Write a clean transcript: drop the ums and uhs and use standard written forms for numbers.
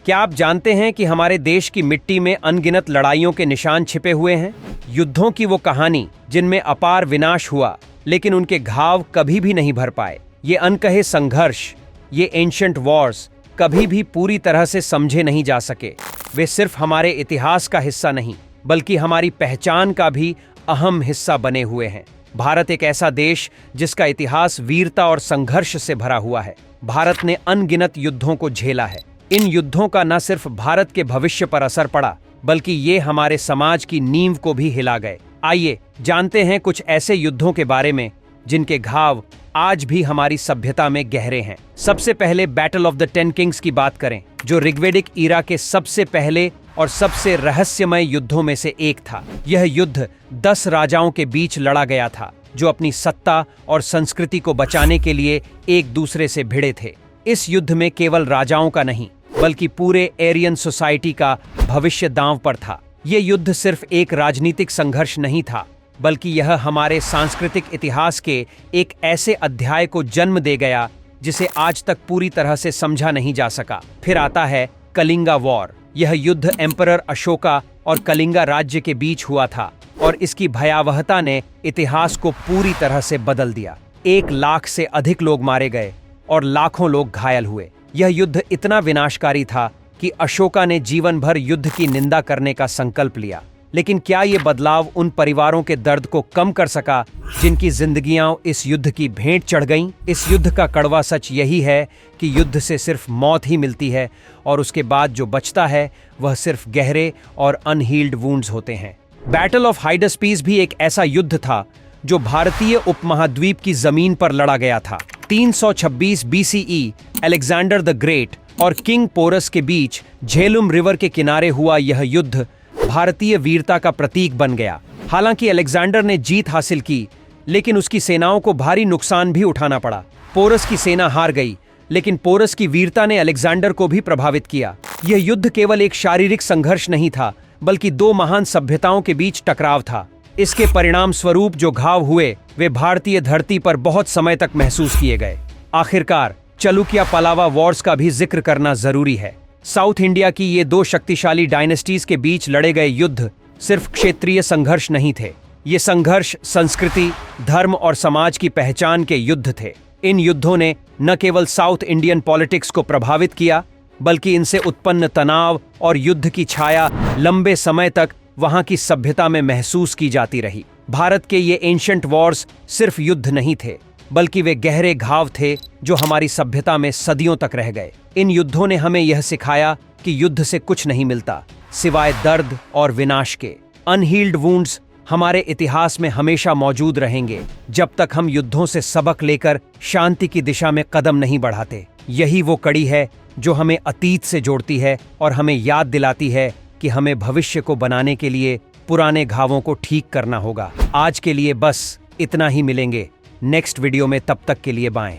क्या आप जानते हैं कि हमारे देश की मिट्टी में अनगिनत लड़ाइयों के निशान छिपे हुए हैं? युद्धों की वो कहानी जिनमें अपार विनाश हुआ, लेकिन उनके घाव कभी भी नहीं भर पाए। ये अनकहे संघर्ष, ये एंशिएंट वॉर्स कभी भी पूरी तरह से समझे नहीं जा सके। वे सिर्फ हमारे इतिहास का हिस्सा नहीं, बल्कि हमारी पहचान का भी अहम हिस्सा बने हुए हैं। भारत एक ऐसा देश जिसका इतिहास वीरता और संघर्ष से भरा हुआ है। भारत ने अनगिनत युद्धों को झेला है। इन युद्धों का न सिर्फ भारत के भविष्य पर असर पड़ा, बल्कि ये हमारे समाज की नींव को भी हिला गए। आइए जानते हैं कुछ ऐसे युद्धों के बारे में जिनके घाव आज भी हमारी सभ्यता में गहरे हैं। सबसे पहले बैटल ऑफ द 10 किंग्स की बात करें, जो ऋग्वेदिक ईरा के सबसे पहले और सबसे रहस्यमय युद्धों में से एक था। यह युद्ध 10 राजाओं के बीच लड़ा गया था, जो अपनी सत्ता और संस्कृति को बचाने के लिए एक दूसरे से भिड़े थे। इस युद्ध में केवल राजाओं का नहीं, बल्कि पूरे एरियन सोसाइटी का भविष्य दांव पर था। यह युद्ध सिर्फ एक राजनीतिक संघर्ष नहीं था, बल्कि यह हमारे सांस्कृतिक इतिहास के एक ऐसे अध्याय को जन्म दे गया जिसे आज तक पूरी तरह से समझा नहीं जा सका। फिर आता है कलिंगा वॉर। यह युद्ध एम्परर अशोका और कलिंगा राज्य के बीच हुआ था, और इसकी भयावहता ने इतिहास को पूरी तरह से बदल दिया। 1 लाख से अधिक लोग मारे गए और लाखों लोग घायल हुए। यह युद्ध इतना विनाशकारी था कि अशोका ने जीवन भर युद्ध की निंदा करने का संकल्प लिया। लेकिन क्या ये बदलाव उन परिवारों के दर्द को कम कर सका जिनकी जिंदगियां इस युद्ध की भेंट चढ़ गईं? इस युद्ध का कड़वा सच यही है कि युद्ध से सिर्फ मौत ही मिलती है, और उसके बाद जो बचता है वह सिर्फ गहरे और अनहील्ड वुंड्स होते हैं। बैटल ऑफ हाइडस्पीस भी एक ऐसा युद्ध था जो भारतीय उपमहाद्वीप की जमीन पर लड़ा गया था। 326 BCE अलेक्जेंडर द ग्रेट और किंग पोरस के बीच झेलुम रिवर के किनारे हुआ यह युद्ध भारतीय वीरता का प्रतीक बन गया। हालांकि अलेक्जेंडर ने जीत हासिल की, लेकिन उसकी सेनाओं को भारी नुकसान भी उठाना पड़ा। पोरस की सेना हार गई, लेकिन पोरस की वीरता ने अलेक्जेंडर को भी प्रभावित किया। यह युद्ध केवल एक शारीरिक संघर्ष नहीं था, बल्कि 2 महान सभ्यताओं के बीच टकराव था। इसके परिणाम स्वरूप जो घाव हुए, वे भारतीय धरती पर बहुत समय तक महसूस किए गए। आखिरकार चालुक्य पलावा वॉर्स का भी जिक्र करना जरूरी है। साउथ इंडिया की ये 2 शक्तिशाली डायनेस्टीज के बीच लड़े गए युद्ध सिर्फ क्षेत्रीय संघर्ष नहीं थे। ये संघर्ष संस्कृति, धर्म और समाज की पहचान के युद्ध थे। इन युद्धों ने न केवल साउथ इंडियन पॉलिटिक्स को प्रभावित किया, बल्कि इनसे उत्पन्न तनाव और युद्ध की छाया लंबे समय तक वहां की सभ्यता में महसूस की जाती रही। भारत के ये एंशिएंट वॉर्स सिर्फ युद्ध नहीं थे, बल्कि वे गहरे घाव थे जो हमारी सभ्यता में सदियों तक रह गए। इन युद्धों ने हमें यह सिखाया कि युद्ध से कुछ नहीं मिलता सिवाय दर्द और विनाश के। अनहील्ड वुंड्स हमारे इतिहास में हमेशा मौजूद रहेंगे जब तक हम युद्धों से सबक लेकर शांति की दिशा में कदम नहीं बढ़ाते। यही वो कड़ी है जो हमें अतीत से जोड़ती है और हमें याद दिलाती है कि हमें भविष्य को बनाने के लिए पुराने घावों को ठीक करना होगा। आज के लिए बस इतना ही। मिलेंगे नेक्स्ट वीडियो में, तब तक के लिए बाय।